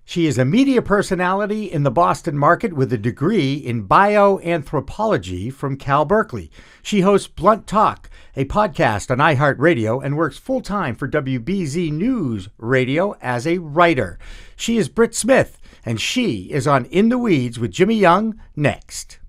She is a media personality in the Boston market with a degree in bioanthropology from Cal Berkeley. She hosts Blunt Talk, a podcast on iHeart Radio, and works full-time for WBZ News Radio as a writer. She is Brit Smith, and she is on In the Weeds with Jimmy Young next.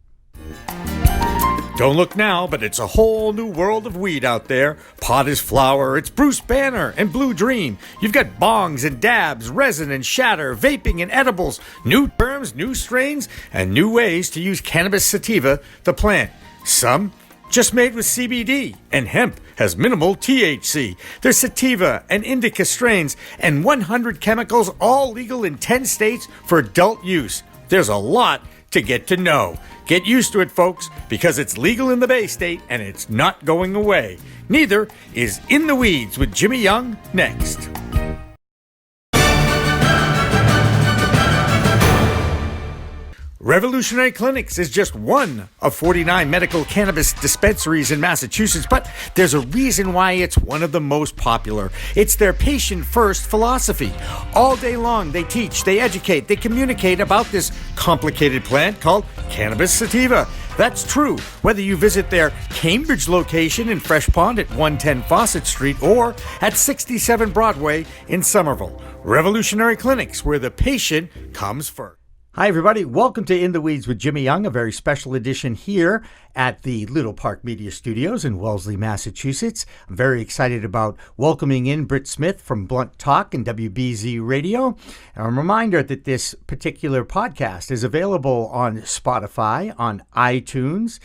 Don't look now, but it's a whole new world of weed out there. Pot is flower, it's Bruce Banner and Blue Dream. You've got bongs and dabs, resin and shatter, vaping and edibles, new terms, new strains, and new ways to use cannabis sativa, the plant. Some just made with CBD, and hemp has minimal THC. There's sativa and indica strains, and 100 chemicals, all legal in 10 states for adult use. There's a lot to get to know. Get used to it, folks, because it's legal in the Bay State and it's not going away. Neither is In the Weeds with Jimmy Young next. Revolutionary Clinics is just one of 49 medical cannabis dispensaries in Massachusetts, but there's a reason why it's one of the most popular. It's their patient-first philosophy. All day long, they teach, they educate, they communicate about this complicated plant called cannabis sativa. That's true whether you visit their Cambridge location in Fresh Pond at 110 Fawcett Street or at 67 Broadway in Somerville. Revolutionary Clinics, where the patient comes first. Hi, everybody. Welcome to In the Weeds with Jimmy Young, a very special edition here at the Little Park Media Studios in Wellesley, Massachusetts. I'm very excited about welcoming in Brit Smith from Blunt Talk and WBZ Radio. And a reminder that this particular podcast is available on Spotify, on iTunes.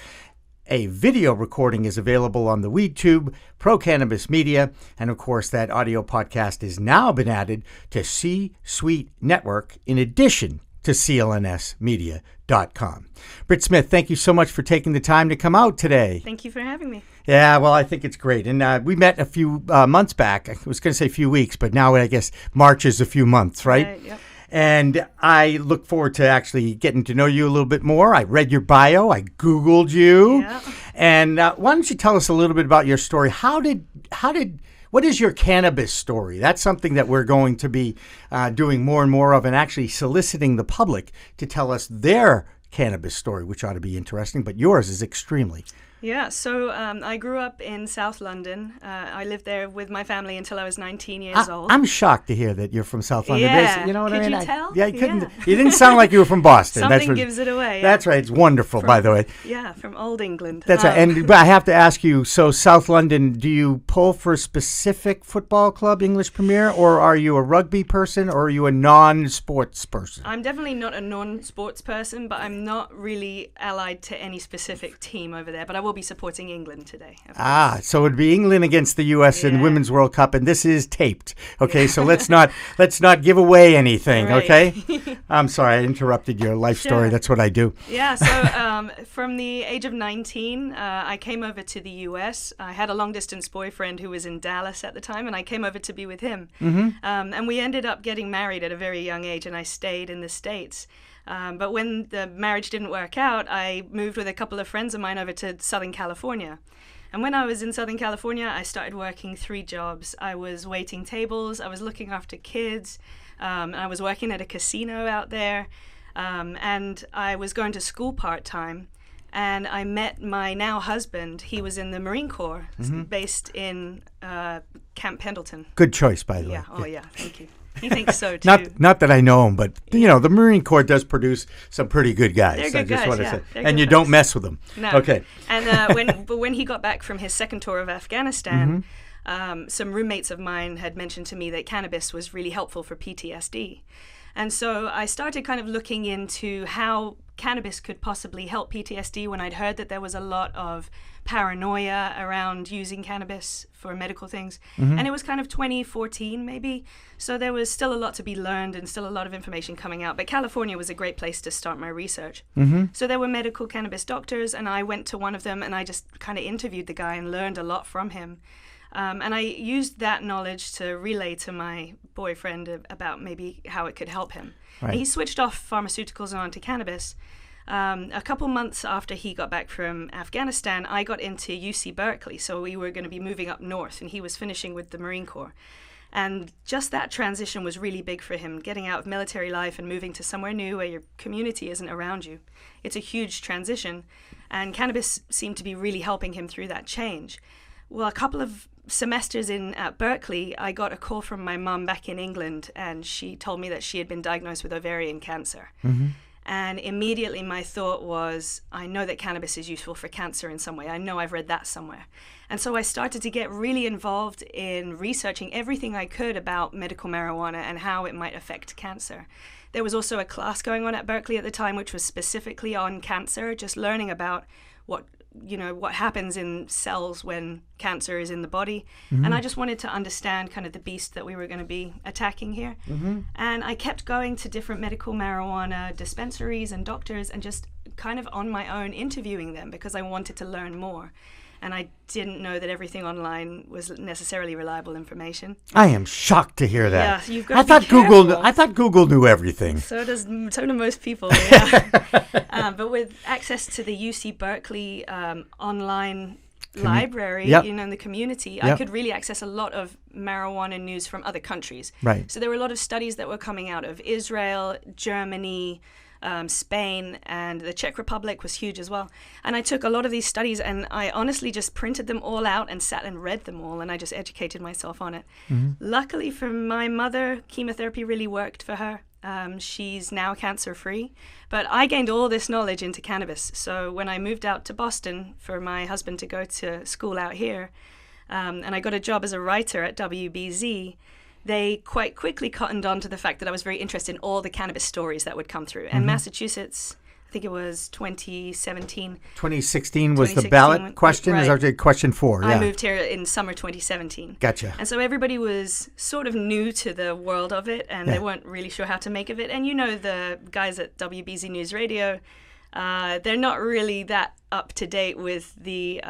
A video recording is available on the WeedTube, Pro Cannabis Media, and of course that audio podcast has now been added to C-Suite Network in addition to clnsmedia.com. Brit Smith, thank you so much for taking the time to come out today. Thank you for having me. Yeah, well, I think it's great. And we met a few months back. I was going to say a few weeks, but now I guess March is a few months, right? Yep. And I look forward to actually getting to know you a little bit more. I read your bio. I Googled you. Yeah. And why don't you tell us a little bit about your story? What is your cannabis story? That's something that we're going to be doing more and more of, and actually soliciting the public to tell us their cannabis story, which ought to be interesting, but yours is extremely. Yeah, so I grew up in South London. I lived there with my family until I was 19 years old. I'm shocked to hear that you're from South London. Yeah, you know what could I mean? you tell? Yeah, I couldn't. Yeah. You didn't sound like you were from Boston. Something gives it away. That's right. It's wonderful, by the way. Yeah, from Old England. That's right. But I have to ask you, so South London, do you pull for a specific football club, English Premier, or are you a rugby person, or are you a non-sports person? I'm definitely not a non-sports person, but I'm not really allied to any specific team over there, but I will be supporting England today. So it'd be England against the U.S. in Women's World Cup, and this is taped. Okay, so let's not give away anything. Right. Okay, I'm sorry I interrupted your life story. That's what I do. Yeah. So from the age of 19, I came over to the U.S. I had a long distance boyfriend who was in Dallas at the time, and I came over to be with him. Mm-hmm. And we ended up getting married at a very young age, and I stayed in the States. But when the marriage didn't work out, I moved with a couple of friends of mine over to Southern California. And when I was in Southern California, I started working 3 jobs. I was waiting tables, I was looking after kids, I was working at a casino out there, and I was going to school part-time. And I met my now husband. He was in the Marine Corps, based in Camp Pendleton. Good choice, by the way. Yeah. Oh, yeah. Thank you. He thinks so too. Not that I know him, but you know, the Marine Corps does produce some pretty good guys. They're good guys, yeah. And you don't mess with them. No. Okay. And when he got back from his second tour of Afghanistan, some roommates of mine had mentioned to me that cannabis was really helpful for PTSD. And so I started kind of looking into how cannabis could possibly help PTSD when I'd heard that there was a lot of paranoia around using cannabis for medical things. And it was kind of 2014 maybe. So there was still a lot to be learned and still a lot of information coming out. But California was a great place to start my research. So there were medical cannabis doctors, and I went to one of them and I just kind of interviewed the guy and learned a lot from him. And I used that knowledge to relay to my boyfriend about maybe how it could help him. Right. He switched off pharmaceuticals and onto cannabis. A couple months after he got back from Afghanistan, I got into UC Berkeley, so we were going to be moving up north, and he was finishing with the Marine Corps. And just that transition was really big for him, getting out of military life and moving to somewhere new where your community isn't around you. It's a huge transition, and cannabis seemed to be really helping him through that change. Well, a couple of semesters in at Berkeley, I got a call from my mum back in England, and she told me that she had been diagnosed with ovarian cancer. Mm-hmm. And immediately my thought was, I know that cannabis is useful for cancer in some way. I know I've read that somewhere. And so I started to get really involved in researching everything I could about medical marijuana and how it might affect cancer. There was also a class going on at Berkeley at the time, which was specifically on cancer, just learning about what happens in cells when cancer is in the body. Mm-hmm. And I just wanted to understand kind of the beast that we were going to be attacking here. Mm-hmm. And I kept going to different medical marijuana dispensaries and doctors and just kind of on my own interviewing them because I wanted to learn more. And I didn't know that everything online was necessarily reliable information. I am shocked to hear that. Yeah, you've got to be careful. I thought Google knew everything. So do most people. Yeah. But with access to the UC Berkeley online library, in the community, I could really access a lot of marijuana news from other countries. Right. So there were a lot of studies that were coming out of Israel, Germany, Spain, and the Czech Republic was huge as well. And I took a lot of these studies and I honestly just printed them all out and sat and read them all, and I just educated myself on it. Mm-hmm. Luckily for my mother, chemotherapy really worked for her. She's now cancer-free, but I gained all this knowledge into cannabis. So when I moved out to Boston for my husband to go to school out here, and I got a job as a writer at WBZ, they quite quickly cottoned on to the fact that I was very interested in all the cannabis stories that would come through. And Massachusetts, I think it was 2017. 2016 was the ballot question? Right. Is that question 4? I moved here in summer 2017. Gotcha. And so everybody was sort of new to the world of it, and they weren't really sure how to make of it. And the guys at WBZ News Radio, they're not really that up to date with the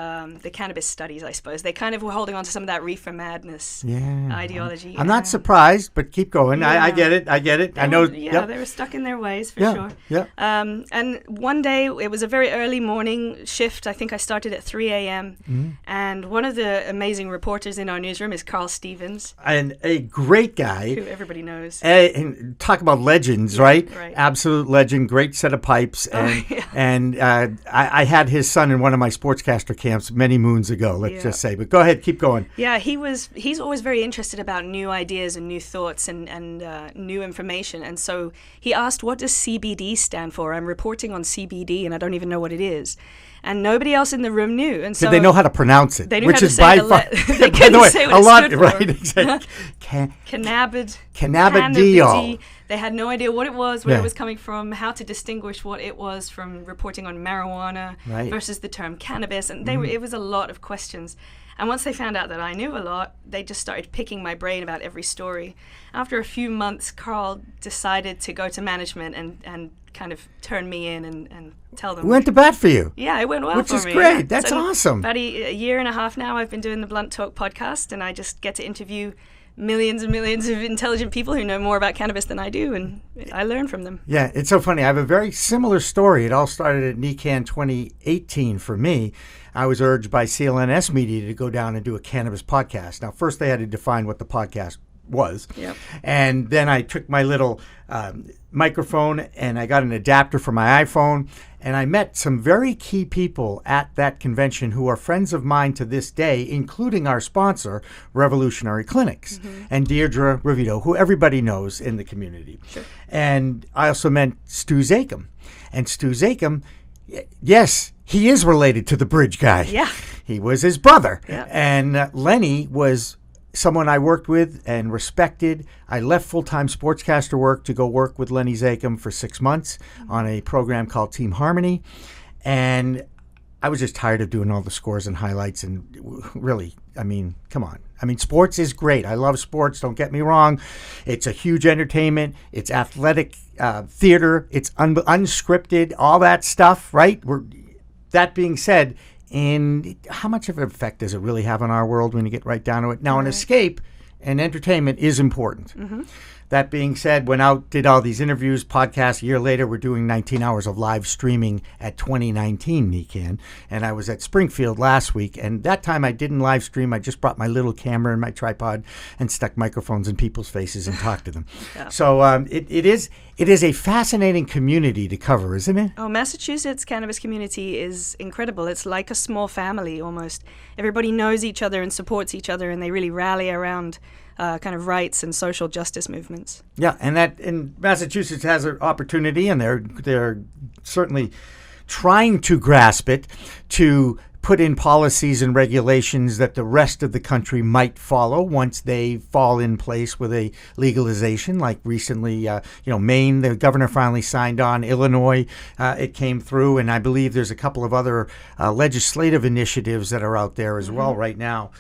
cannabis studies, I suppose. They kind of were holding on to some of that reefer madness ideology. I'm not surprised, but keep going. Yeah. I get it. I know. They were stuck in their ways for sure. Yeah. And one day, it was a very early morning shift. I think I started at 3 a.m. Mm-hmm. And one of the amazing reporters in our newsroom is Carl Stevens. And a great guy. Who everybody knows. And talk about legends, right? Right. Absolute legend, great set of pipes. And I had his son in one of my sportscaster camps many moons ago, let's just say. But go ahead, keep going. Yeah, he's always very interested about new ideas and new thoughts and new information. And so he asked, what does CBD stand for? I'm reporting on CBD and I don't even know what it is. And nobody else in the room knew. And so did they know how to pronounce it? They knew how to say they couldn't say what it stood for. Right, exactly. Cannabidiol. They had no idea what it was, where it was coming from, how to distinguish what it was from reporting on marijuana versus the term cannabis. And it was a lot of questions. And once they found out that I knew a lot, they just started picking my brain about every story. After a few months, Carl decided to go to management and kind of turn me in and tell them. Went to bat for you. Yeah, it went well Which for me. Which is great. That's awesome. About a year and a half now, I've been doing the Blunt Talk podcast, and I just get to interview millions and millions of intelligent people who know more about cannabis than I do, and I learn from them. Yeah, it's so funny. I have a very similar story. It all started at NECAN 2018 for me. I was urged by CLNS Media to go down and do a cannabis podcast. Now, first they had to define what the podcast was. Yep. And then I took my little microphone and I got an adapter for my iPhone, and I met some very key people at that convention who are friends of mine to this day, including our sponsor, Revolutionary Clinics, and Deirdre Ravito, who everybody knows in the community. Sure. And I also met Stu Zakem. And Stu Zakem, yes, he is related to the Bridge guy. Yeah. He was his brother. Yeah. And Lenny was someone I worked with and respected. I left full-time sportscaster work to go work with Lenny Zakem for 6 months on a program called Team Harmony. And I was just tired of doing all the scores and highlights. And really, I mean, come on. I mean, sports is great. I love sports. Don't get me wrong. It's a huge entertainment. It's athletic theater. It's unscripted, all that stuff, right? That being said, and how much of an effect does it really have on our world when you get right down to it? Now, an escape and entertainment is important. That being said, went out, did all these interviews, podcasts. A year later, we're doing 19 hours of live streaming at 2019 NECAN. And I was at Springfield last week, and that time I didn't live stream. I just brought my little camera and my tripod and stuck microphones in people's faces and talked to them. Yeah. So it is a fascinating community to cover, isn't it? Oh, Massachusetts cannabis community is incredible. It's like a small family almost. Everybody knows each other and supports each other, and they really rally around kind of rights and social justice movements. Yeah, and Massachusetts has an opportunity, and they're certainly trying to grasp it to put in policies and regulations that the rest of the country might follow once they fall in place with a legalization. Like recently, Maine, the governor finally signed on. Illinois, it came through, and I believe there's a couple of other legislative initiatives that are out there as well right now.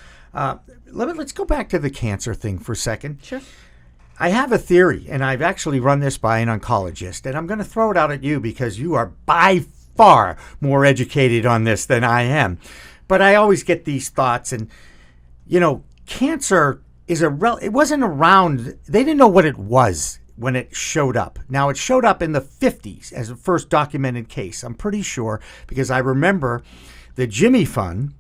Let's go back to the cancer thing for a second. Sure. I have a theory, and I've actually run this by an oncologist, and I'm going to throw it out at you because you are by far more educated on this than I am. But I always get these thoughts, and, cancer it wasn't around. They didn't know what it was when it showed up. Now, it showed up in the 50s as a first documented case, I'm pretty sure, because I remember the Jimmy Fund,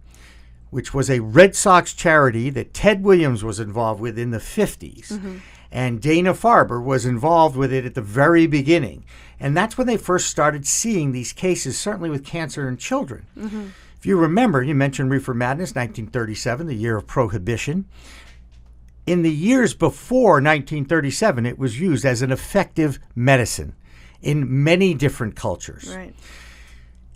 which was a Red Sox charity that Ted Williams was involved with in the 50s. Mm-hmm. And Dana-Farber was involved with it at the very beginning. And that's when they first started seeing these cases, certainly with cancer in children. Mm-hmm. If you remember, you mentioned Reefer Madness, 1937, the year of Prohibition. In the years before 1937, it was used as an effective medicine in many different cultures. Right.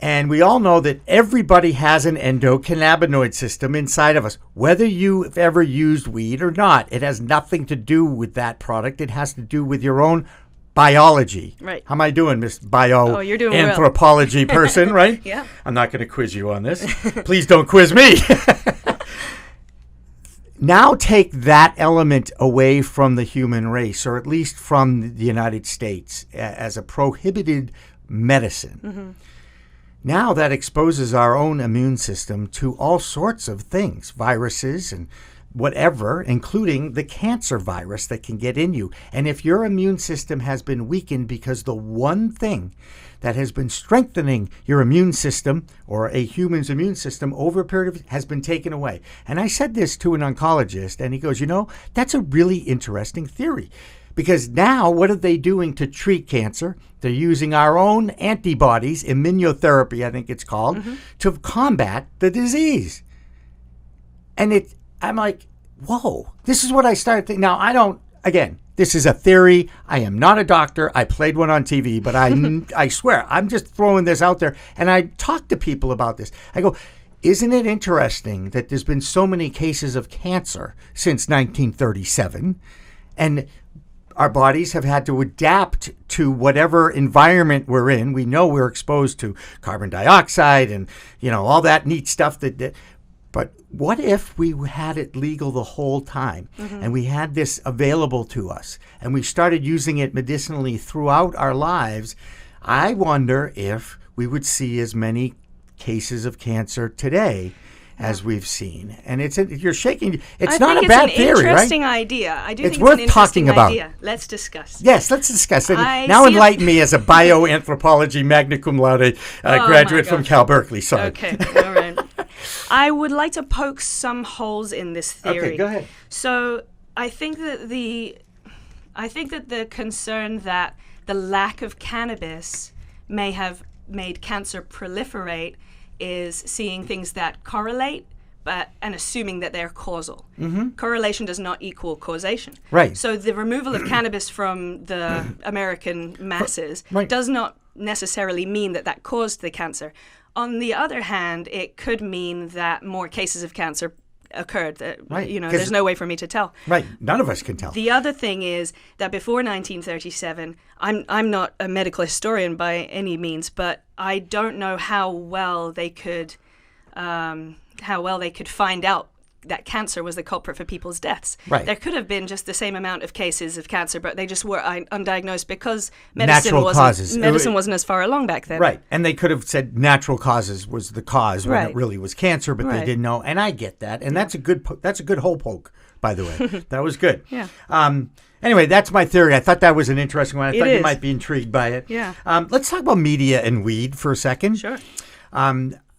And we all know that everybody has an endocannabinoid system inside of us. Whether you've ever used weed or not, it has nothing to do with that product. It has to do with your own biology. Right. How am I doing, Miss you're doing Bioanthropology person, right? Yeah. I'm not going to quiz you on this. Please don't quiz me. Now take that element away from the human race, or at least from the United States, as a prohibited medicine. Mm-hmm. Now that exposes our own immune system to all sorts of things, viruses and whatever, including the cancer virus that can get in you. And if your immune system has been weakened because the one thing that has been strengthening your immune system or a human's immune system over a period of has been taken away. And I said this to an oncologist, and he goes, that's a really interesting theory. Because now, what are they doing to treat cancer? They're using our own antibodies, immunotherapy, I think it's called, mm-hmm. to combat the disease. And I'm like, whoa, this is what I started thinking. Now, this is a theory. I am not a doctor. I played one on TV, but I swear, I'm just throwing this out there. And I talk to people about this. I go, isn't it interesting that there's been so many cases of cancer since 1937? And our bodies have had to adapt to whatever environment we're in. We know we're exposed to carbon dioxide and, all that neat stuff. But what if we had it legal the whole time mm-hmm. and we had this available to us and we started using it medicinally throughout our lives? I wonder if we would see as many cases of cancer today as we've seen. And you're shaking. It's not a bad theory, right? It's an interesting idea. I do think it's worth an interesting talking about. Idea. Let's discuss. Yes, let's discuss it. Now enlighten me as a bioanthropology magna cum laude graduate from Cal Berkeley. Sorry. Okay, all right. I would like to poke some holes in this theory. Okay, go ahead. So I think that the concern that the lack of cannabis may have made cancer proliferate is seeing things that correlate and assuming that they're causal. Mm-hmm. Correlation does not equal causation. Right. So the removal of cannabis from the American masses does not necessarily mean that caused the cancer. On the other hand, it could mean that more cases of cancer occurred. There's no way for me to tell. Right. None of us can tell. The other thing is that before 1937, I'm not a medical historian by any means, but I don't know how well they could find out that cancer was the culprit for people's deaths. Right. There could have been just the same amount of cases of cancer, but they just were undiagnosed because medicine wasn't as far along back then. Right. And they could have said natural causes was the cause when it really was cancer, but they didn't know. And I get that. And that's a good hole poke, by the way. That was good. Yeah. Anyway, that's my theory. I thought that was an interesting one. I thought you is. might be intrigued by it. Yeah. Let's talk about media and weed for a second. Sure.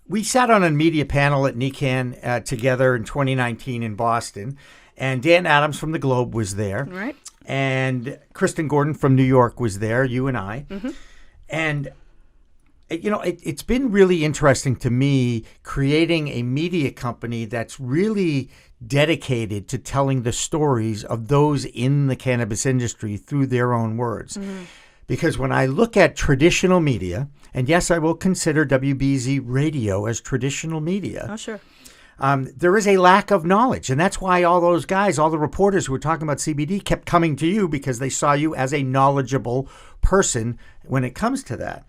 We sat on a media panel at NECAN together in 2019 in Boston, and Dan Adams from the Globe was there. Right. And Kristen Gordon from New York was there, you and I. Mm-hmm. And, you know, it's been really interesting to me creating a media company that's really dedicated to telling the stories of those in the cannabis industry through their own words. Mm-hmm. Because when I look at traditional media, and yes, I will consider WBZ radio as traditional media. Oh, sure. There is a lack of knowledge. And that's why all those guys, all the reporters who were talking about CBD kept coming to you, because they saw you as a knowledgeable person when it comes to that.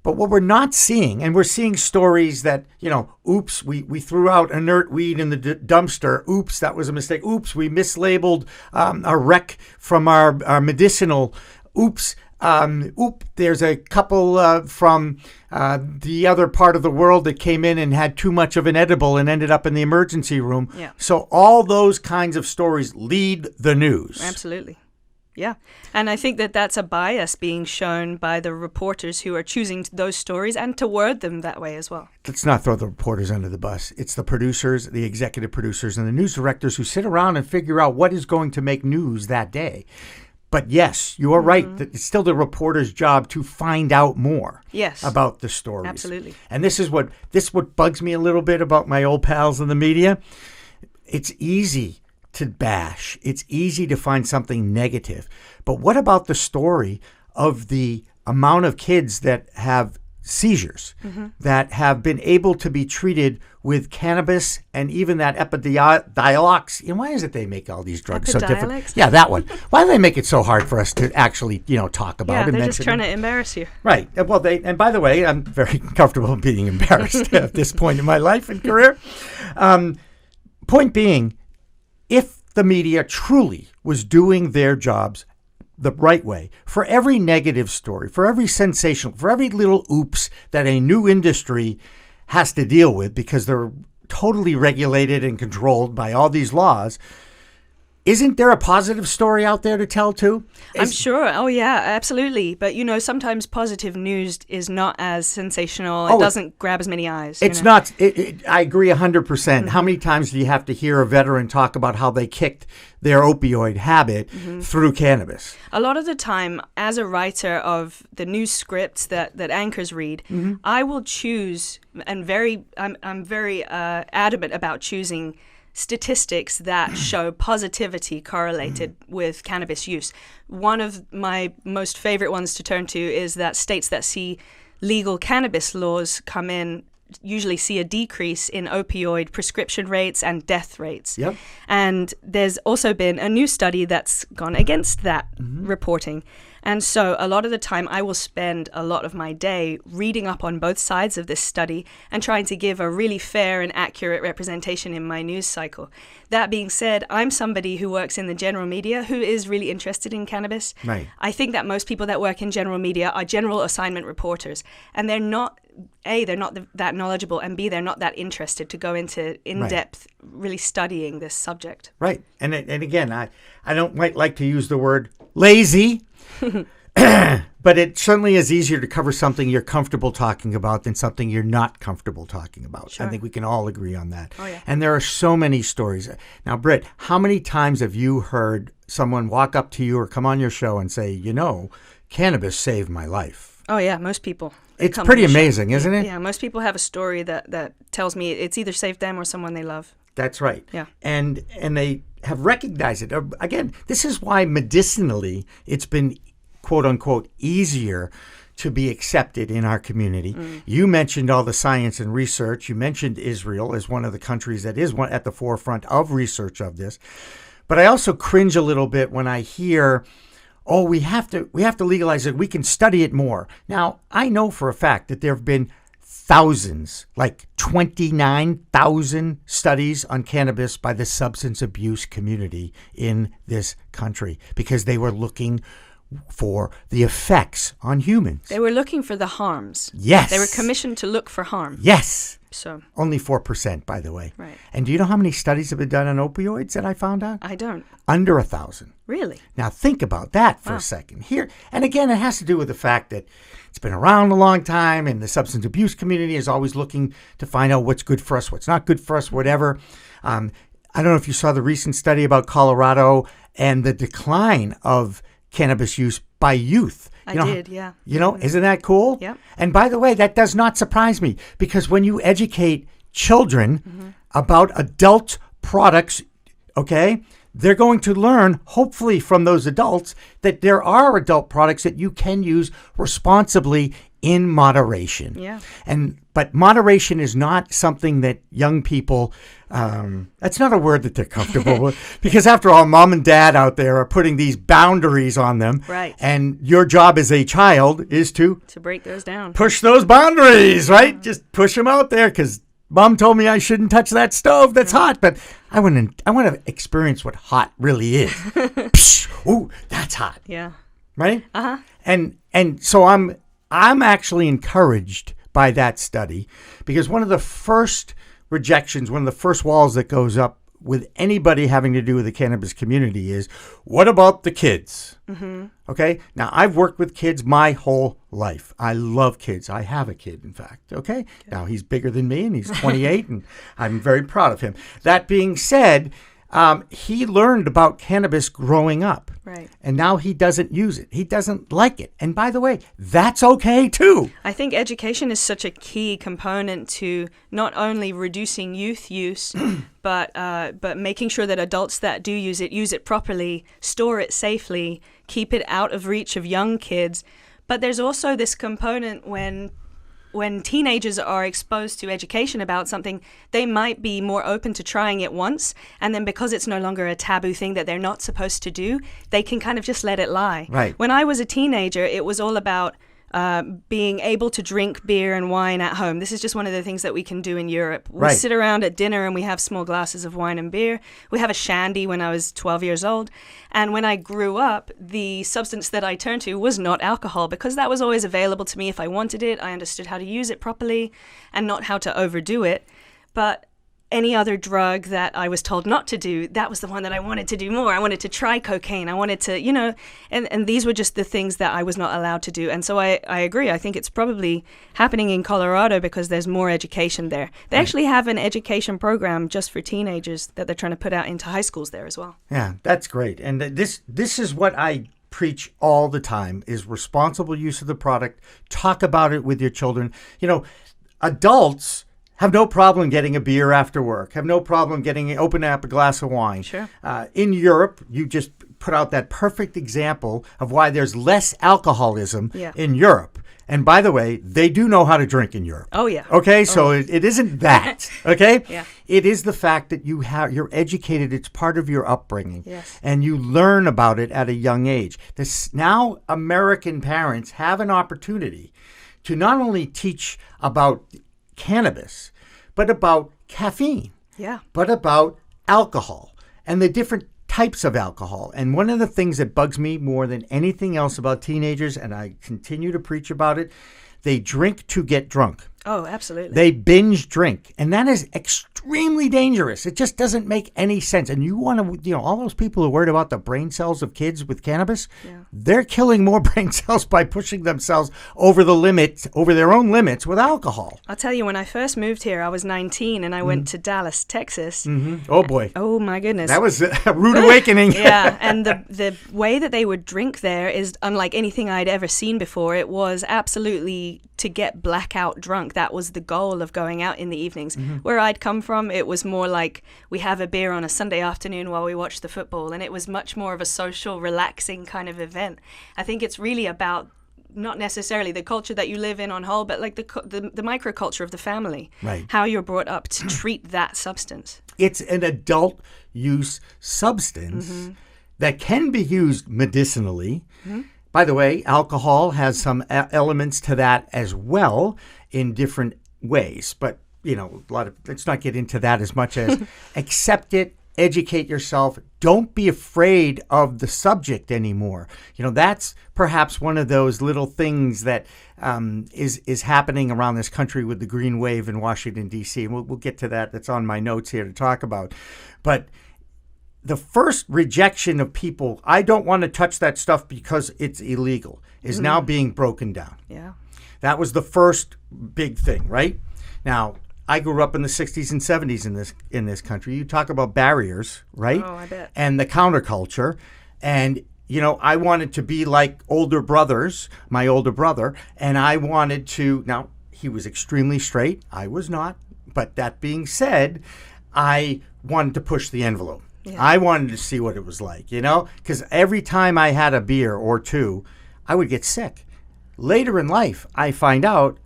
But what we're not seeing, and we're seeing stories that, you know, oops, we threw out inert weed in the dumpster. Oops, that was a mistake. Oops, we mislabeled a wreck from our medicinal. Oops. There's a couple from the other part of the world that came in and had too much of an edible and ended up in the emergency room. Yeah. So all those kinds of stories lead the news. Absolutely. Yeah. And I think that that's a bias being shown by the reporters who are choosing those stories and to word them that way as well. Let's not throw the reporters under the bus. It's the producers, the executive producers, and the news directors who sit around and figure out what is going to make news that day. But yes, you are right. It's still the reporter's job to find out more about the stories. Absolutely. And this is what bugs me a little bit about my old pals in the media. It's easy to bash. It's easy to find something negative. But what about the story of the amount of kids that have seizures, that have been able to be treated with cannabis and even that Epidiolex? And why is it they make all these drugs so different? Yeah, that one. Why do they make it so hard for us to actually, talk about? Yeah, and they're just trying to embarrass you. Right. Well, and by the way, I'm very comfortable being embarrassed at this point in my life and career. Point being, if the media truly was doing their jobs the right way, for every negative story, for every sensational, for every little oops that a new industry has to deal with because they're totally regulated and controlled by all these laws, isn't there a positive story out there to tell too? I'm sure. Oh, yeah, absolutely. But, sometimes positive news is not as sensational. It doesn't grab as many eyes. It's not. I agree 100%. How many times do you have to hear a veteran talk about how they kicked their opioid habit through cannabis? A lot of the time, as a writer of the news scripts that anchors read, I will choose, and I'm very adamant about choosing statistics that show positivity correlated with cannabis use. One of my most favorite ones to turn to is that states that see legal cannabis laws come in usually see a decrease in opioid prescription rates and death rates. Yep. And there's also been a new study that's gone against that reporting. And so a lot of the time I will spend a lot of my day reading up on both sides of this study and trying to give a really fair and accurate representation in my news cycle. That being said, I'm somebody who works in the general media who is really interested in cannabis. Right. I think that most people that work in general media are general assignment reporters, and they're not that knowledgeable, and B, they're not that interested to go into in-depth really studying this subject. Right. And again, I don't like to use the word lazy, but it certainly is easier to cover something you're comfortable talking about than something you're not comfortable talking about. Sure. I think we can all agree on that. Oh, yeah. And there are so many stories. Now, Brit, how many times have you heard someone walk up to you or come on your show and say, cannabis saved my life? Oh, yeah, most people. It's pretty amazing, isn't it? Yeah, most people have a story that tells me it's either saved them or someone they love. That's right. Yeah. And they have recognized it. Again, this is why medicinally it's been, quote unquote, easier to be accepted in our community. You mentioned all the science and research. You mentioned Israel as one of the countries that is at the forefront of research of this. But I also cringe a little bit when I hear, we have to legalize it. We can study it more. Now, I know for a fact that there have been thousands, like 29,000 studies on cannabis by the substance abuse community in this country because they were looking for the effects on humans. They were looking for the harms. Yes. They were commissioned to look for harm. Yes. So Only 4%, by the way. Right. And do you know how many studies have been done on opioids that I found out? I don't. Under 1,000. Really? Now think about that for a second. Here, and again, it has to do with the fact that it's been around a long time, and the substance abuse community is always looking to find out what's good for us, what's not good for us, whatever. I don't know if you saw the recent study about Colorado and the decline of cannabis use by youth. I did, yeah. Isn't that cool? Yeah. And by the way, that does not surprise me, because when you educate children about adult products, okay, they're going to learn, hopefully from those adults, that there are adult products that you can use responsibly in moderation. Yeah. But moderation is not something that young people, that's not a word that they're comfortable with, because after all, mom and dad out there are putting these boundaries on them. Right. And your job as a child is to break those down. push those boundaries, right? Just push them out there, because Mom told me I shouldn't touch that stove that's hot, but I want to experience what hot really is. Psh, ooh, that's hot. Yeah. Right? Uh-huh. And so I'm actually encouraged by that study, because one of the first rejections, one of the first walls that goes up with anybody having to do with the cannabis community is, what about the kids? Mm-hmm. Okay? Now, I've worked with kids my whole life. I love kids. I have a kid, in fact. Okay? Now, he's bigger than me, and he's 28, and I'm very proud of him. That being said, he learned about cannabis growing up. Right. And now he doesn't use it. He doesn't like it. And by the way, that's okay too. I think education is such a key component to not only reducing youth use, but making sure that adults that do use it properly, store it safely, keep it out of reach of young kids. But there's also this component when teenagers are exposed to education about something, they might be more open to trying it once, and then because it's no longer a taboo thing that they're not supposed to do, they can kind of just let it lie. Right. When I was a teenager, it was all about being able to drink beer and wine at home. This is just one of the things that we can do in Europe. We sit around at dinner and we have small glasses of wine and beer. We have a shandy when I was 12 years old. And when I grew up, the substance that I turned to was not alcohol, because that was always available to me if I wanted it. I understood how to use it properly and not how to overdo it. But any other drug that I was told not to do, that was the one that I wanted to do more. I wanted to try cocaine. I wanted to, and these were just the things that I was not allowed to do. And so I agree. I think it's probably happening in Colorado because there's more education there. They actually have an education program just for teenagers that they're trying to put out into high schools there as well. Yeah, that's great. And this is what I preach all the time, is responsible use of the product. Talk about it with your children. Adults have no problem getting a beer after work, have no problem opening up a glass of wine. Sure. In Europe, you just put out that perfect example of why there's less alcoholism in Europe. And by the way, they do know how to drink in Europe. Oh, yeah. Okay, so it isn't that, okay? Yeah. It is the fact that you're educated, it's part of your upbringing. Yes. And you learn about it at a young age. Now American parents have an opportunity to not only teach about cannabis, but about caffeine, but about alcohol and the different types of alcohol. And one of the things that bugs me more than anything else about teenagers, and I continue to preach about it, they drink to get drunk. Oh, absolutely. They binge drink, and that is extremely dangerous. It just doesn't make any sense. And you want to, all those people who are worried about the brain cells of kids with cannabis, they're killing more brain cells by pushing themselves over the limit, over their own limits with alcohol. I'll tell you, when I first moved here, I was 19 and I went to Dallas, Texas. Mm-hmm. Oh, boy. Oh, my goodness. That was a rude awakening. Yeah, and the way that they would drink there is unlike anything I'd ever seen before. It was absolutely to get blackout drunk. That was the goal of going out in the evenings. Mm-hmm. Where I'd come from, it was more like we have a beer on a Sunday afternoon while we watch the football, and it was much more of a social, relaxing kind of event. I think it's really about not necessarily the culture that you live in on whole, but like the microculture of the family, right? How you're brought up to treat that substance. It's an adult use substance that can be used medicinally. Mm-hmm. By the way, alcohol has some elements to that as well in different ways. But, let's not get into that as much as accept it educate yourself. Don't be afraid of the subject anymore. That's perhaps one of those little things that is happening around this country with the green wave in Washington, D.C. And we'll get to that. That's on my notes here to talk about. But the first rejection of people, I don't want to touch that stuff because it's illegal, is now being broken down. Yeah. That was the first big thing, right? Now, I grew up in the 60s and 70s in this country. You talk about barriers, right? Oh, I bet. And the counterculture. And, I wanted to be like my older brother, and I wanted to, now, he was extremely straight. I was not. But that being said, I wanted to push the envelope. Yeah. I wanted to see what it was like, because every time I had a beer or two, I would get sick. Later in life, I find out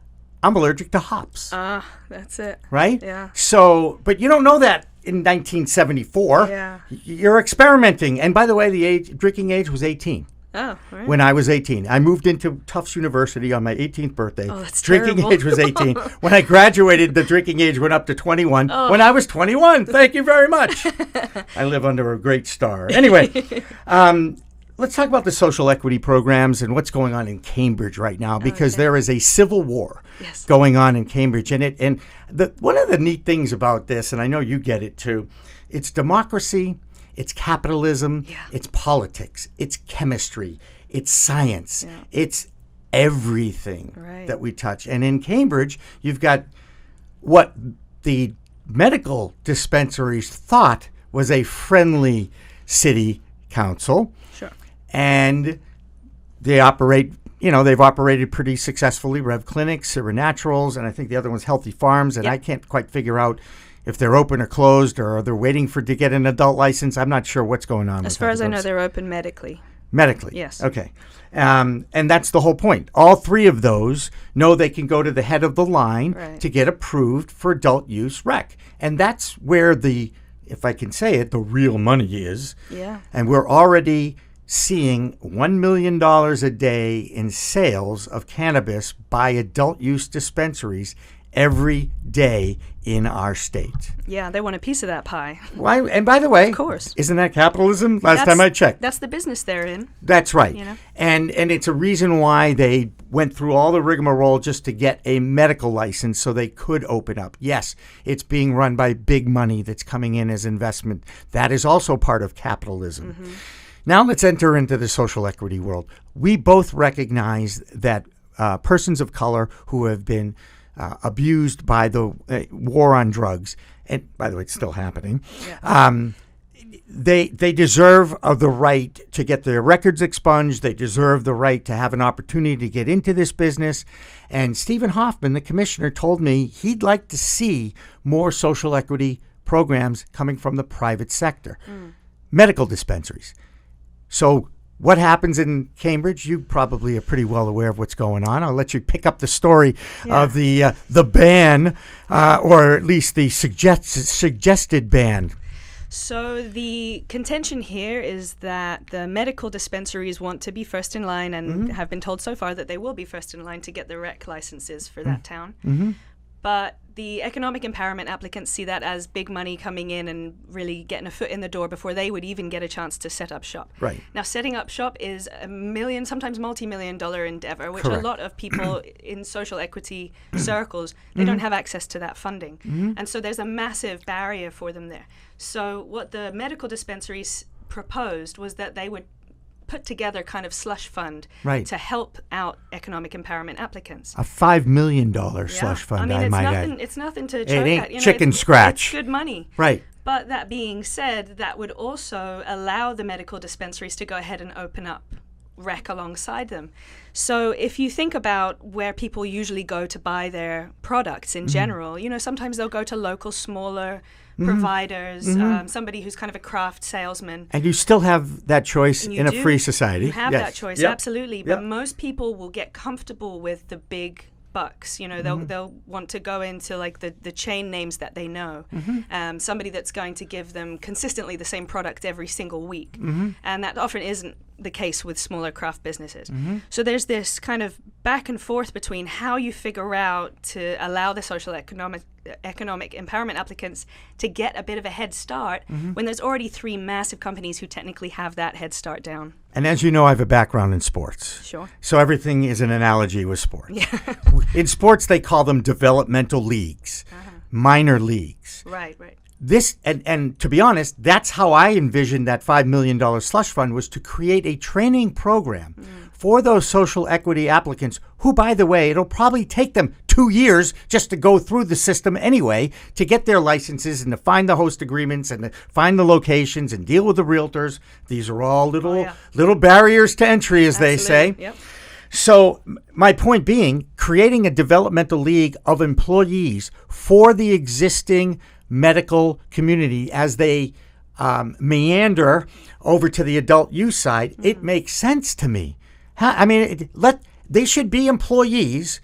I'm allergic to hops. That's it. Right? Yeah. So, but you don't know that in 1974. Yeah. You're experimenting. And by the way, the drinking age was 18. Oh, right. When I was 18. I moved into Tufts University on my 18th birthday. Oh, that's drinking terrible. age was 18. When I graduated, the drinking age went up to 21. Oh. When I was 21. Thank you very much. I live under a great star. Anyway, let's talk about the social equity programs and what's going on in Cambridge right now, because there is a civil war going on in Cambridge. And one of the neat things about this, and I know you get it too, it's democracy. It's capitalism, it's politics, it's chemistry, it's science, it's everything that we touch. And in Cambridge, you've got what the medical dispensaries thought was a friendly city council. Sure. And they operate, they've operated pretty successfully. Rev Clinics, Sira Naturals, and I think the other one's Healthy Farms. And I can't quite figure out if they're open or closed, or they're waiting to get an adult license. I'm not sure what's going on. As far as I know, they're open medically. Medically? Yes. Okay. And that's the whole point. All three of those know they can go to the head of the line to get approved for adult use rec. And that's where if I can say it, the real money is. Yeah. And we're already seeing $1 million a day in sales of cannabis by adult use dispensaries every day in our state. Yeah, they want a piece of that pie. Why? And by the way, of course, isn't that capitalism? Last time I checked. That's the business they're in. That's right. And it's a reason why they went through all the rigmarole just to get a medical license so they could open up. Yes, it's being run by big money that's coming in as investment. That is also part of capitalism. Mm-hmm. Now let's enter into the social equity world. We both recognize that persons of color who have been abused by the war on drugs, and by the way, it's still happening. They deserve the right to get their records expunged. They deserve the right to have an opportunity to get into this business. And Stephen Hoffman, the commissioner, told me he'd like to see more social equity programs coming from the private sector, medical dispensaries. So what happens in Cambridge? You probably are pretty well aware of what's going on. I'll let you pick up the story of the ban, or at least the suggested ban. So the contention here is that the medical dispensaries want to be first in line and have been told so far that they will be first in line to get the rec licenses for that town. Mm-hmm. But the economic empowerment applicants see that as big money coming in and really getting a foot in the door before they would even get a chance to set up shop. Right. Now, setting up shop is $1 million, sometimes multi-million-dollar endeavor, which a lot of people in social equity circles, they don't have access to that funding. And so there's a massive barrier for them there. So what the medical dispensaries proposed was that they would put together kind of slush fund to help out economic empowerment applicants. A $5 million slush fund, I might add. It's nothing to choke at. It ain't at. chicken scratch. It's good money. Right. But that being said, that would also allow the medical dispensaries to go ahead and open up rec alongside them. So if you think about where people usually go to buy their products in general, sometimes they'll go to local, smaller providers, somebody who's kind of a craft salesman. And you still have that choice in a free society. You have that choice, absolutely. But most people will get comfortable with the big bucks. They'll want to go into like the chain names that they know. Somebody that's going to give them consistently the same product every single week. And that often isn't the case with smaller craft businesses. So there's this kind of back and forth between how you figure out to allow the social economic empowerment applicants to get a bit of a head start when there's already 3 massive companies who technically have that head start down. And as you know, I have a background in sports. Sure. So everything is an analogy with sports. Yeah. In sports, they call them developmental leagues, minor leagues. Right. This and to be honest, that's how I envisioned that $5 million slush fund, was to create a training program for those social equity applicants who, by the way, it'll probably take them 2 years just to go through the system anyway, to get their licenses and to find the host agreements and to find the locations and deal with the realtors. These are all little barriers to entry, as they say. Yep. So my point being, creating a developmental league of employees for the existing medical community as they meander over to the adult use side, it makes sense to me. I mean, they should be employees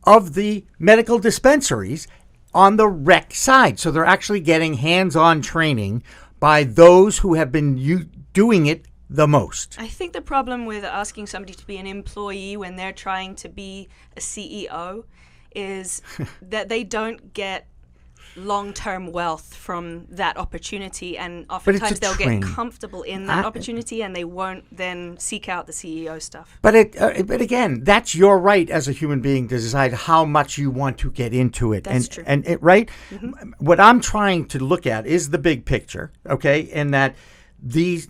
of the medical dispensaries on the rec side. So they're actually getting hands-on training by those who have been doing it the most. I think the problem with asking somebody to be an employee when they're trying to be a CEO is that they don't get long-term wealth from that opportunity, and oftentimes they'll get comfortable in that opportunity and they won't then seek out the CEO stuff. But again, that's your right as a human being to decide how much you want to get into it. That's true. And right? What I'm trying to look at is the big picture, okay? And that these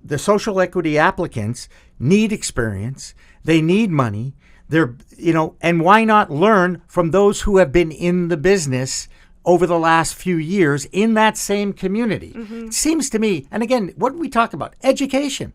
the social equity applicants need experience, they need money, and why not learn from those who have been in the business over the last few years in that same community? It seems to me, and again, what we talk about, education.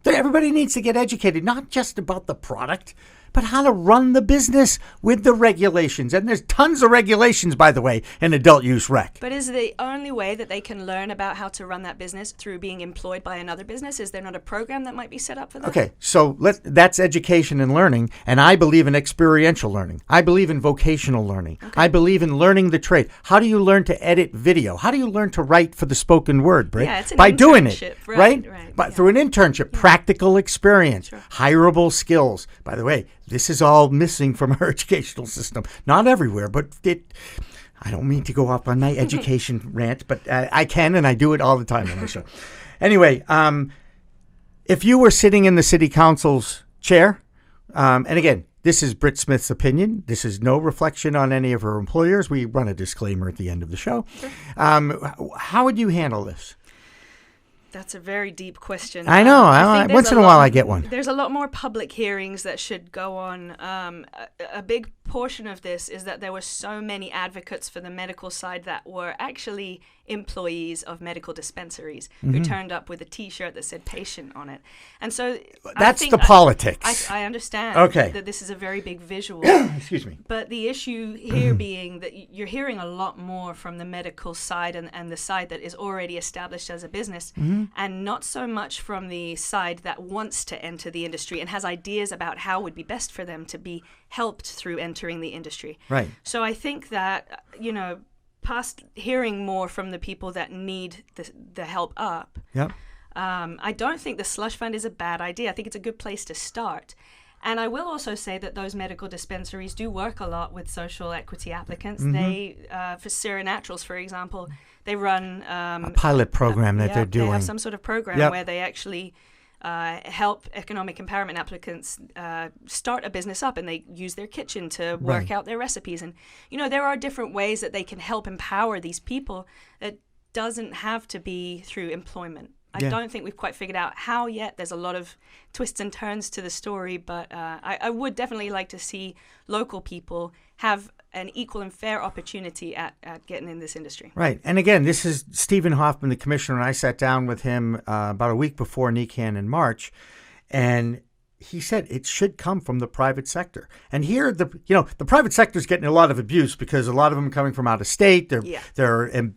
Everybody needs to get educated, not just about the product, but how to run the business with the regulations. And there's tons of regulations, by the way, in adult use rec. But is the only way that they can learn about how to run that business through being employed by another business? Is there not a program that might be set up for that? Okay, so that's education and learning, and I believe in experiential learning. I believe in vocational learning. Okay. I believe in learning the trade. How do you learn to edit video? How do you learn to write for the spoken word, Brit? Yeah, it's an by doing it, right? But through an internship, practical experience, hireable skills. By the way, this is all missing from our educational system. Not everywhere, but I don't mean to go off on my education rant, but I can, and I do it all the time on the show. Anyway, if you were sitting in the city council's chair, and again, this is Brit Smith's opinion. This is no reflection on any of her employers. We run a disclaimer at the end of the show. Sure. How would you handle this? That's a very deep question. I know. Once in a while I get one. There's a lot more public hearings that should go on. A big portion of this is that there were so many advocates for the medical side that were actually employees of medical dispensaries who turned up with a T-shirt that said patient on it. And so that's the politics. I understand that this is a very big visual. Excuse me. But the issue here being that you're hearing a lot more from the medical side and the side that is already established as a business, and not so much from the side that wants to enter the industry and has ideas about how would be best for them to be helped through entering the industry. Right. So I think that, past hearing more from the people that need the help up, I don't think the slush fund is a bad idea. I think it's a good place to start. And I will also say that those medical dispensaries do work a lot with social equity applicants. They, for Sierra Naturals, for example, they run a pilot program that they're doing. They have some sort of program where they actually help economic empowerment applicants start a business up, and they use their kitchen to work out their recipes. And, there are different ways that they can help empower these people that doesn't have to be through employment. I don't think we've quite figured out how yet. There's a lot of twists and turns to the story, but I would definitely like to see local people have an equal and fair opportunity at getting in this industry. Right. And again, this is Stephen Hoffman, the commissioner, and I sat down with him about a week before NECAN in March, and he said it should come from the private sector. And here, the private sector is getting a lot of abuse because a lot of them are coming from out of state. They're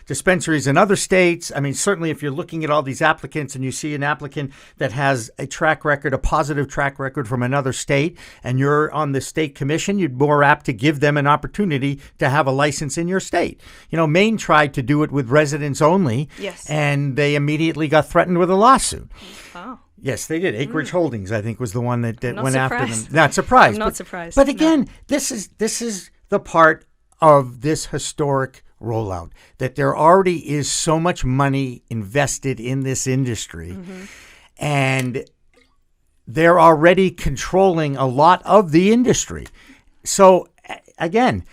dispensaries in other states. I mean, certainly if you're looking at all these applicants and you see an applicant that has a positive track record from another state, and you're on the state commission, you're more apt to give them an opportunity to have a license in your state. Maine tried to do it with residents only, and they immediately got threatened with a lawsuit. Oh. Yes, they did. Acreage Holdings, I think, was the one that Not went after surprised. them. Not surprised. I'm not surprised. But No. again, this is the part of this historic rollout, that there already is so much money invested in this industry, and they're already controlling a lot of the industry. So again,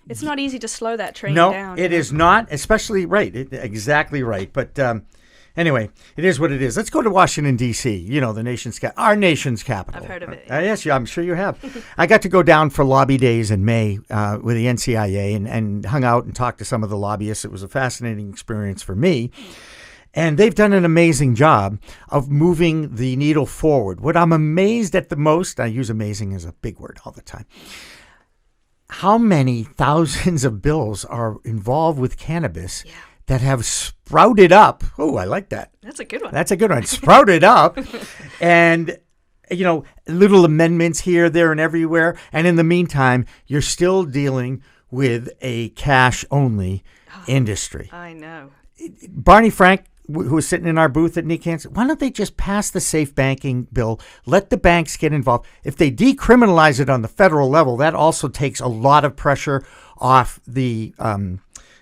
It's not easy to slow that train no, down. it is not, especially right. Exactly right. But anyway, it is what it is. Let's go to Washington, D.C., the nation's our nation's capital. I've heard of it. Yes, I'm sure you have. I got to go down for lobby days in May with the NCIA and hung out and talked to some of the lobbyists. It was a fascinating experience for me. And they've done an amazing job of moving the needle forward. What I'm amazed at the most, I use amazing as a big word all the time, how many thousands of bills are involved with cannabis that have sprouted up. Oh, I like that. That's a good one. That's a good one. Sprouted up. And, little amendments here, there, and everywhere. And in the meantime, you're still dealing with a cash-only industry. I know. Barney Frank, who was sitting in our booth at NECAN, said, why don't they just pass the safe banking bill, let the banks get involved? If they decriminalize it on the federal level, that also takes a lot of pressure off the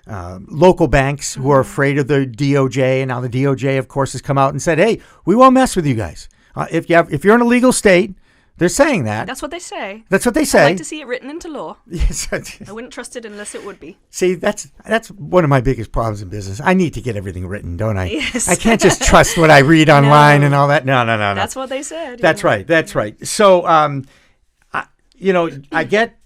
local banks who are afraid of the DOJ. And now the DOJ, of course, has come out and said, hey, we won't mess with you guys. If you're in a legal state, they're saying that. That's what they say. That's what they say. I'd like to see it written into law. Yes. I wouldn't trust it unless it would be. See, that's one of my biggest problems in business. I need to get everything written, don't I? Yes. I can't just trust what I read online and all that. No. That's what they said. That's right. That's right. So, I get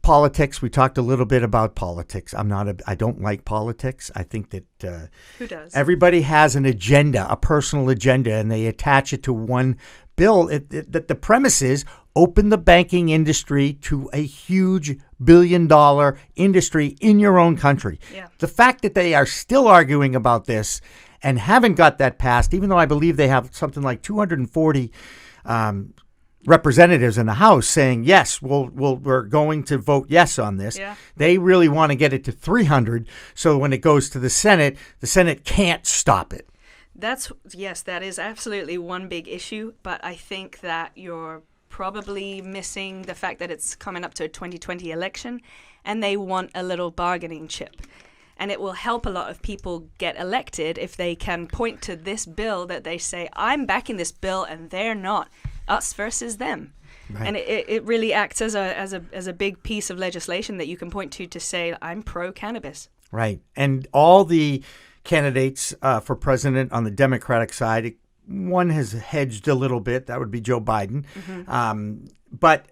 politics. We talked a little bit about politics. I don't like politics. I think that Who does? everybody has an agenda, a personal agenda, and they attach it to one bill. That the premise is open the banking industry to a huge billion-dollar industry in your own country. Yeah. The fact that they are still arguing about this and haven't got that passed, even though I believe they have something like 240 representatives in the House saying, yes, we're going to vote yes on this. Yeah. They really want to get it to 300. So when it goes to the Senate can't stop it. That is absolutely one big issue, but I think that you're probably missing the fact that it's coming up to a 2020 election and they want a little bargaining chip. And it will help a lot of people get elected if they can point to this bill that they say, I'm backing this bill and they're not. Us versus them. Right. And it really acts as a big piece of legislation that you can point to say, I'm pro-cannabis. Right. And all the candidates for president on the Democratic side, one has hedged a little bit. That would be Joe Biden. But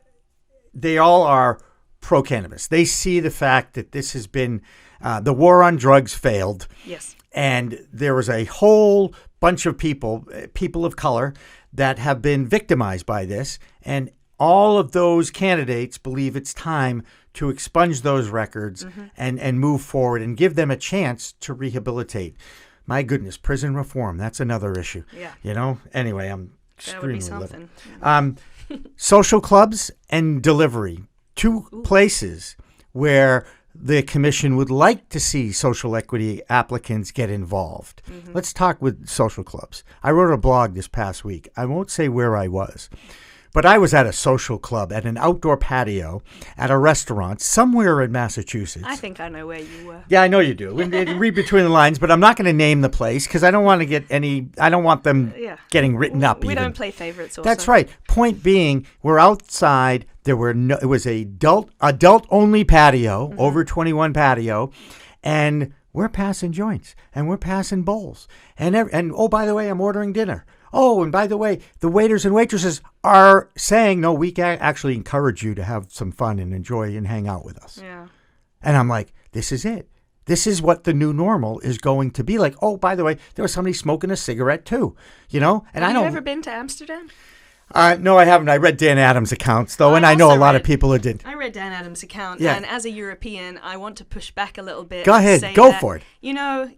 they all are pro-cannabis. They see the fact that this has been the war on drugs failed. Yes. And there was a whole bunch of people of color, that have been victimized by this. And all of those candidates believe it's time to expunge those records and move forward and give them a chance to rehabilitate. My goodness, prison reform, that's another issue. Yeah. Anyway, I'm extremely that would be something. Social clubs and delivery, two places where the commission would like to see social equity applicants get involved. Let's talk with social clubs. I wrote a blog this past week. I won't say where I was, but I was at a social club at an outdoor patio at a restaurant somewhere in Massachusetts. I think I know where you were. Yeah, I know you do. Read between the lines, but I'm not going to name the place because I don't want to get I don't want them getting written up. We don't play favorites also. That's right. Point being, we're outside. It was a adult only patio, over 21 patio, and we're passing joints and we're passing bowls. And oh, by the way, I'm ordering dinner. Oh, and by the way, the waiters and waitresses are saying, no, we can actually encourage you to have some fun and enjoy and hang out with us. Yeah. And I'm like, this is it. This is what the new normal is going to be like. Oh, by the way, there was somebody smoking a cigarette too, And Have you ever been to Amsterdam? No, I haven't. I read Dan Adams' accounts, though, and I know a lot of people who did. I read Dan Adams' account, Yeah. and as a European, I want to push back a little bit. Go and ahead. say Go that, for it.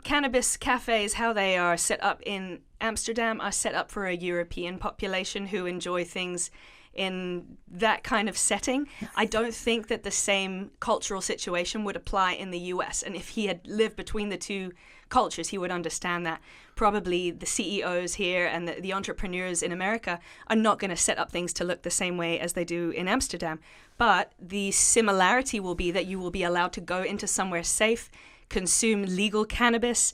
Cannabis cafes, how they are set up in Amsterdam, are set up for a European population who enjoy things in that kind of setting. I don't think that the same cultural situation would apply in the US. And if he had lived between the two cultures, he would understand that probably the CEOs here and the entrepreneurs in America are not going to set up things to look the same way as they do in Amsterdam. But the similarity will be that you will be allowed to go into somewhere safe, consume legal cannabis.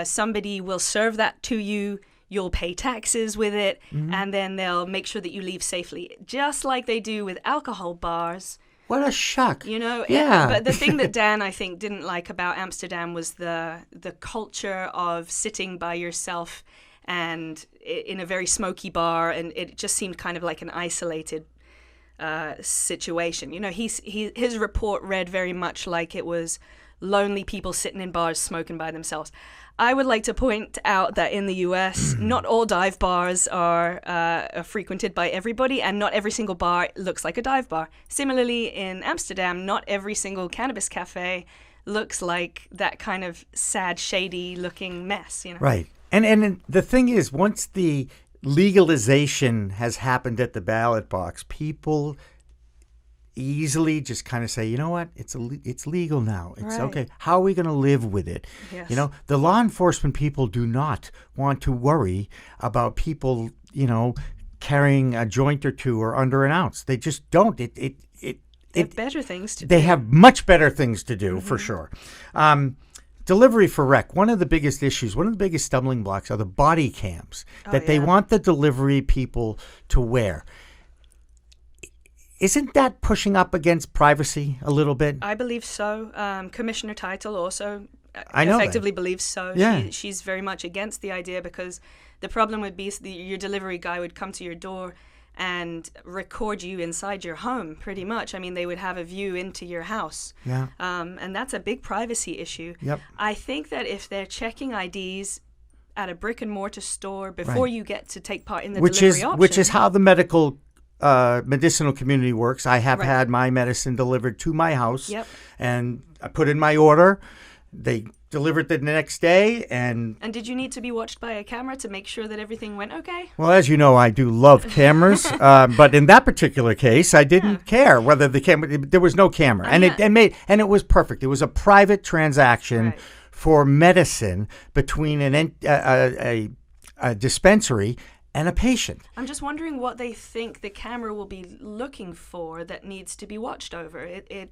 Somebody will serve that to you. You'll pay taxes with it, and then they'll make sure that you leave safely, just like they do with alcohol bars. What a shock. You know, yeah. But the thing that Dan, I think, didn't like about Amsterdam was the culture of sitting by yourself and in a very smoky bar, and it just seemed kind of like an isolated situation. You know, his report read very much like it was lonely people sitting in bars smoking by themselves. I would like to point out that in the US, not all dive bars are frequented by everybody, and not every single bar looks like a dive bar. Similarly, in Amsterdam, not every single cannabis cafe looks like that kind of sad, shady-looking mess. You know? Right. And the thing is, once the legalization has happened at the ballot box, people easily just kind of say, you know what, it's legal now. It's okay. How are we going to live with it? Yes. You know, the law enforcement people do not want to worry about people, you know, carrying a joint or two or under an ounce. They just don't. They have better things to do. They have much better things to do, for sure. Delivery for rec. One of the biggest issues, one of the biggest stumbling blocks are the body cams that they want the delivery people to wear. Isn't that pushing up against privacy a little bit? I believe so. Commissioner Title also effectively believes so. Yeah. She's very much against the idea, because the problem would be your delivery guy would come to your door and record you inside your home, pretty much. I mean, they would have a view into your house. Yeah. And that's a big privacy issue. Yep. I think that if they're checking IDs at a brick and mortar store before you get to take part in the delivery option. Which is how the medicinal community works. I have had my medicine delivered to my house, and I put in my order. They delivered it the next day, and did you need to be watched by a camera to make sure that everything went okay? Well, as you know, I do love cameras, but in that particular case, I didn't care whether the camera. There was no camera, and it was perfect. It was a private transaction for medicine between a dispensary and a patient. I'm just wondering what they think the camera will be looking for that needs to be watched over. It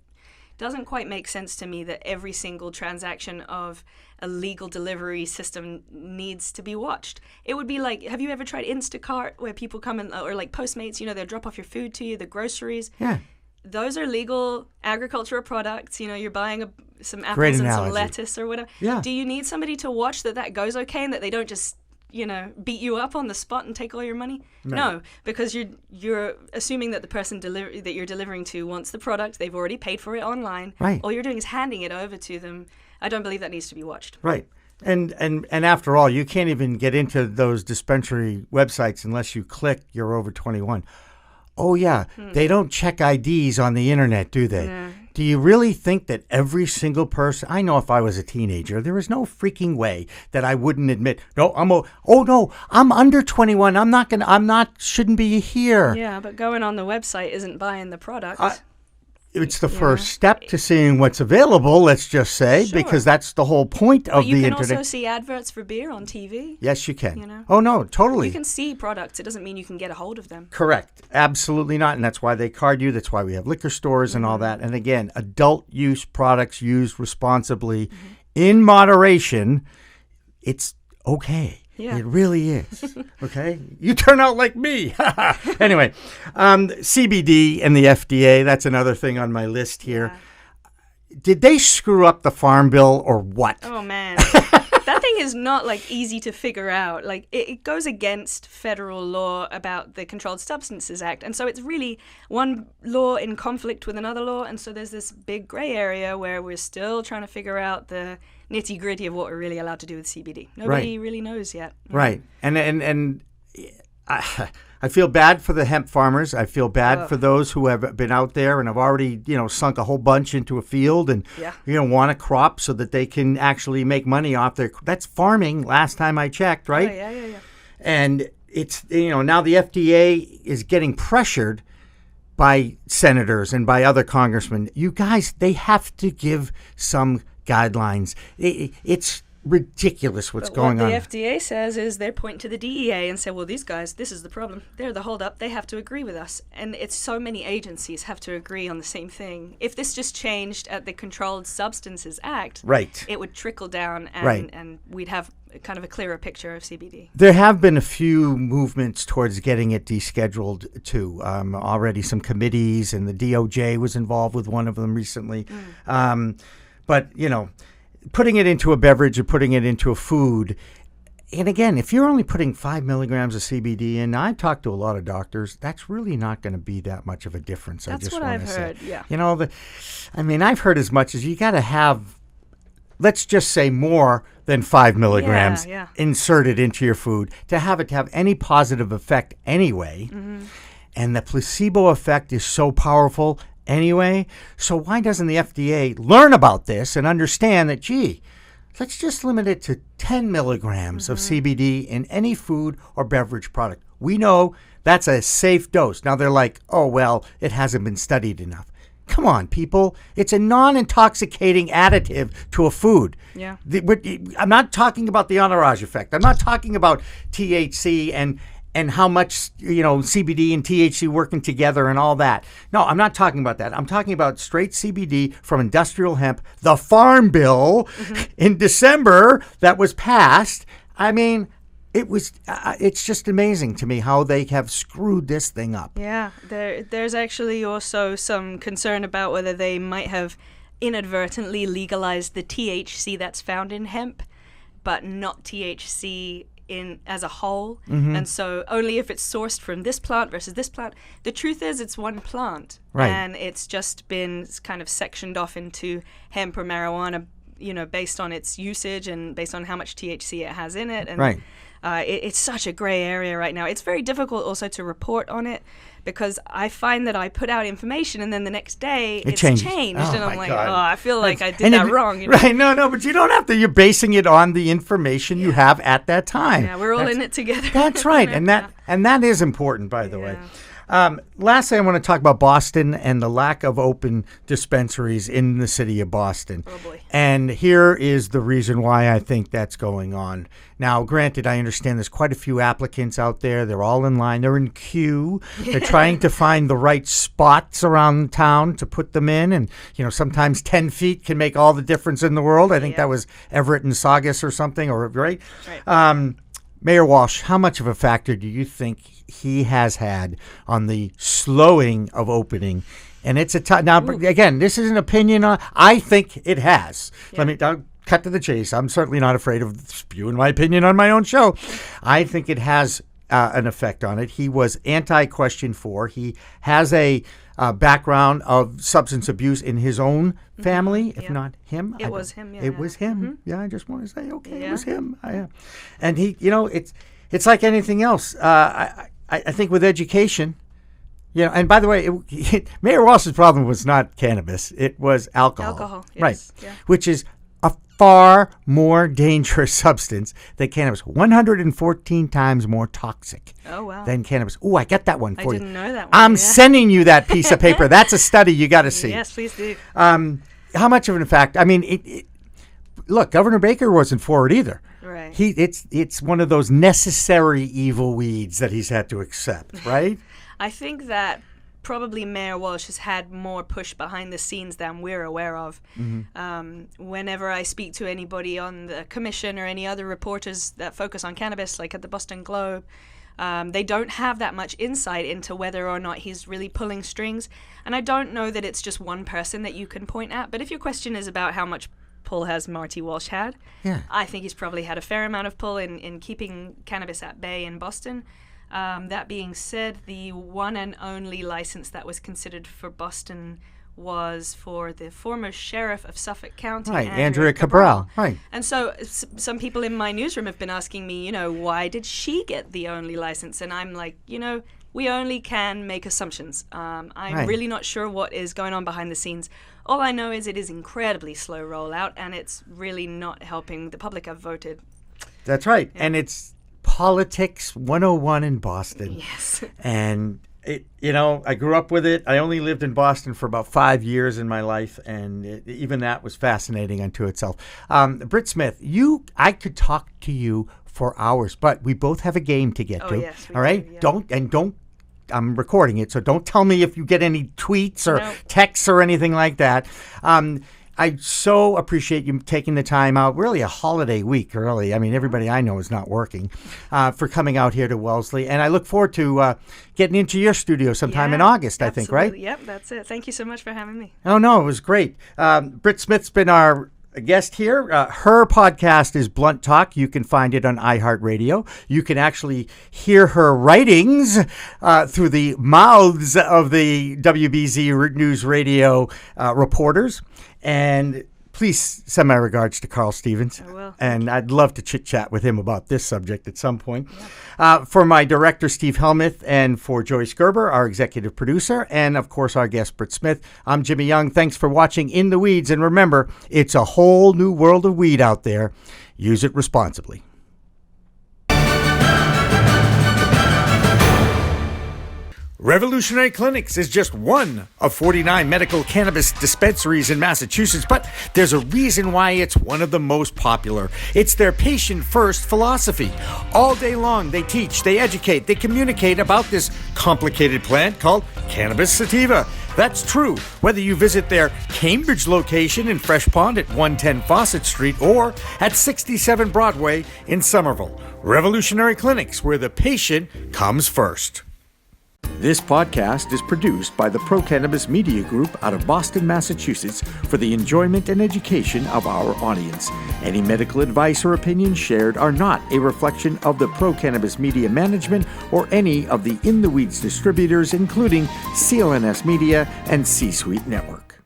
doesn't quite make sense to me that every single transaction of a legal delivery system needs to be watched. It would be like, have you ever tried Instacart, where people come in, or like Postmates, you know, they'll drop off your food to you, the groceries. Yeah. Those are legal agricultural products. You know, you're buying some apples and some lettuce or whatever. Yeah. Do you need somebody to watch that goes okay and that they don't just, you know, beat you up on the spot and take all your money? No, because you're assuming that the person that you're delivering to wants the product. They've already paid for it online. Right. All you're doing is handing it over to them. I don't believe that needs to be watched. Right. And after all, you can't even get into those dispensary websites unless you click you're over 21. Oh, yeah. They don't check IDs on the internet, do they? No. Do you really think that every single person? I know if I was a teenager, there is no freaking way that I wouldn't admit, I'm under 21. Shouldn't be here. Yeah, but going on the website isn't buying the product. It's the first step to seeing what's available, let's just say, because that's the whole point of the internet. You can also see adverts for beer on TV. Yes, you can. You know? Oh, no, totally. You can see products. It doesn't mean you can get a hold of them. Correct. Absolutely not. And that's why they card you. That's why we have liquor stores and all that. And again, adult use products used responsibly in moderation, it's okay. Yeah. It really is. Okay? You turn out like me. Anyway, CBD and the FDA, that's another thing on my list here. Yeah. Did they screw up the Farm Bill or what? Oh, man. That thing is not like easy to figure out. Like it goes against federal law about the Controlled Substances Act. And so it's really one law in conflict with another law. And so there's this big gray area where we're still trying to figure out the nitty gritty of what we're really allowed to do with CBD. Nobody really knows yet. Right. And I feel bad for the hemp farmers. I feel bad for those who have been out there and have already, sunk a whole bunch into a field and, want a crop so that they can actually make money off their. That's farming. Last time I checked, right? Oh, yeah. And it's, now the FDA is getting pressured by senators and by other congressmen. You guys, they have to give some guidelines. It's ridiculous what's going on. What the FDA says is they point to the DEA and say, well, these guys, this is the problem. They're the holdup. They have to agree with us. And it's so many agencies have to agree on the same thing. If this just changed at the Controlled Substances Act, right, it would trickle down and, right, and we'd have kind of a clearer picture of CBD. There have been a few movements towards getting it descheduled too. Already some committees, and the DOJ was involved with one of them recently. But, putting it into a beverage or putting it into a food, and again, if you're only putting 5 milligrams of CBD in, I've talked to a lot of doctors, that's really not going to be that much of a difference. That's what I've heard, yeah. I've heard as much as you got to have, let's just say, more than 5 milligrams inserted into your food to have it to have any positive effect anyway. And the placebo effect is so powerful anyway. So why doesn't the FDA learn about this and understand that, let's just limit it to 10 milligrams of CBD in any food or beverage product. We know that's a safe dose. Now they're like, oh, well, it hasn't been studied enough. Come on, people. It's a non-intoxicating additive to a food. Yeah. I'm not talking about the entourage effect. I'm not talking about THC and how much, CBD and THC working together and all that. No, I'm not talking about that. I'm talking about straight CBD from industrial hemp, the Farm Bill in December that was passed. I mean, it's just amazing to me how they have screwed this thing up. Yeah, there's actually also some concern about whether they might have inadvertently legalized the THC that's found in hemp, but not THC in as a whole, and so only if it's sourced from this plant versus this plant. The truth is it's one plant, right, and it's just been kind of sectioned off into hemp or marijuana, based on its usage and based on how much THC it has in it. And right. It's such a gray area right now. It's very difficult also to report on it because I find that I put out information and then the next day it's changed. Oh, and I'm like, God. I feel like I did that wrong. Right, no, but you don't have to. You're basing it on the information you have at that time. Yeah, we're all in it together. That's right, and that is important, by the way. Lastly, I want to talk about Boston and the lack of open dispensaries in the city of Boston. Oh, boy. And here is the reason why I think that's going on. Now, granted, I understand there's quite a few applicants out there. They're all in line. They're in queue. They're trying to find the right spots around town to put them in. And, sometimes 10 feet can make all the difference in the world. I think that was Everett and Saugus or something, right? Mayor Walsh, how much of a factor do you think he has had on the slowing of opening? And it's now, again, this is an opinion. I think it has. Yeah. I'll cut to the chase. I'm certainly not afraid of spewing my opinion on my own show. I think it has an effect on it. He was anti-question 4. He has a background of substance abuse in his own family, if not him. It was him. It was him. Yeah, I just want to say, it was him. And he, it's like anything else. I think with education, and by the way, Mayor Walsh's problem was not cannabis; it was alcohol. Yes. Right? Yeah. Which is a far more dangerous substance than cannabis. 114 times more toxic than cannabis. Oh, I got that one for you. I didn't know that one. I'm sending you that piece of paper. That's a study you got to see. Yes, please do. How much of an effect? Look, Governor Baker wasn't for it either. Right. It's one of those necessary evil weeds that he's had to accept, right? I think that probably Mayor Walsh has had more push behind the scenes than we're aware of. Whenever I speak to anybody on the commission or any other reporters that focus on cannabis, like at the Boston Globe, they don't have that much insight into whether or not he's really pulling strings. And I don't know that it's just one person that you can point at. But if your question is about how much pull has Marty Walsh had, I think he's probably had a fair amount of pull in keeping cannabis at bay in Boston. That being said, the one and only license that was considered for Boston was for the former sheriff of Suffolk County, Andrea Cabral. Right. And so some people in my newsroom have been asking me, why did she get the only license? And I'm like, we only can make assumptions. I'm really not sure what is going on behind the scenes. All I know is it is incredibly slow rollout, and it's really not helping. The public have voted. That's right. Yeah. And it's Politics 101 in Boston. Yes. And I grew up with it. I only lived in Boston for about 5 years in my life, and even that was fascinating unto itself. Brit Smith, I could talk to you for hours, but we both have a game to get to. Yes, all right? Do, yeah. Don't. I'm recording it, so don't tell me if you get any tweets or texts or anything like that. I so appreciate you taking the time out, really a holiday week early. I mean, everybody I know is not working, for coming out here to Wellesley. And I look forward to getting into your studio sometime in August, absolutely. I think, right? Yep, that's it. Thank you so much for having me. Oh, no, it was great. Brit Smith's been our guest here. Her podcast is Blunt Talk. You can find it on iHeart Radio. You can actually hear her writings through the mouths of the WBZ News Radio reporters. And please send my regards to Carl Stevens. I will. And I'd love to chit-chat with him about this subject at some point. Yeah. For my director, Steve Helmuth, and for Joyce Gerber, our executive producer, and, of course, our guest, Brit Smith, I'm Jimmy Young. Thanks for watching In the Weeds. And remember, it's a whole new world of weed out there. Use it responsibly. Revolutionary Clinics is just one of 49 medical cannabis dispensaries in Massachusetts, but there's a reason why it's one of the most popular. It's their patient-first philosophy. All day long, they teach, they educate, they communicate about this complicated plant called cannabis sativa. That's true whether you visit their Cambridge location in Fresh Pond at 110 Fawcett Street or at 67 Broadway in Somerville. Revolutionary Clinics, where the patient comes first. This podcast is produced by the Pro Cannabis Media Group out of Boston, Massachusetts, for the enjoyment and education of our audience. Any medical advice or opinions shared are not a reflection of the Pro Cannabis Media Management or any of the In the Weeds distributors, including CLNS Media and C-Suite Network.